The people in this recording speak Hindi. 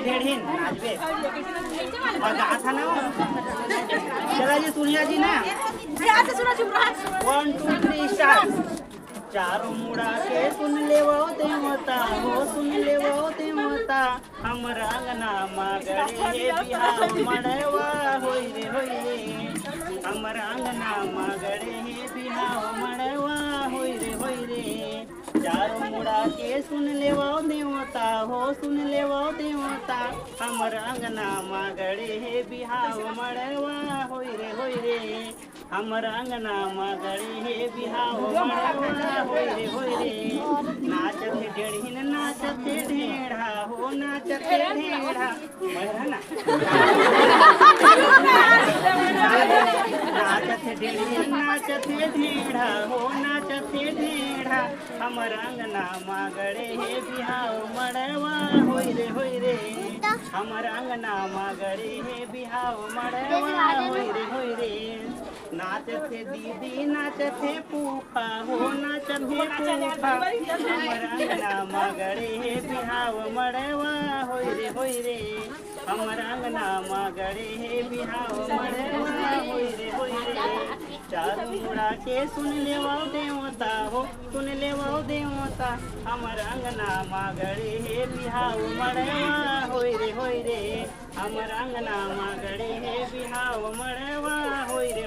ढेढ़ीन नाचबे और गा था ना चला जी सुनिया जी ना 1 2 3 स्टार्ट। चारों मुड़ा के सुन ले वो देवता हो सुन ले वो देवता हमर अंगना मगड़े बिहाव मड़वा होई रे हमर अंगना मगड़े बिहाव मड़वा होई रे चारों मुड़ा के सुन ले वो देवता हो सुन ले वो देवता हमर अंगना मगड़े बिहाव मड़वा होई रे हमर अंगना मगड़े बिहाव मड़वा होई रे नाचत है ढेढ़ीन नाचत है ढेढ़ा हो नाचत है ढेढ़ा ना नाचत है ढेढ़ीन नाचत है ढेढ़ा हो नाचत है ढेढ़ा हमर अंगना मगड़े है बिहाव मड़वा होई रे हमर अंगना मगड़े है बिहाव मड़वा होई रे नाचत है दीदी नाचत है फूफा हो नाचत है फूफा हमर अंगना मगड़े है बिहाव मड़वा होई रे हमर अंगना मगड़े है बिहाव मड़वा होई रे चारों मुड़ा के सुन ले वो देवता हो सुन ले वो देवता हमर अंगना मगड़े है बिहाव मड़वा होई रे हमर अंगना मगड़े है बिहाव मड़वा होई रे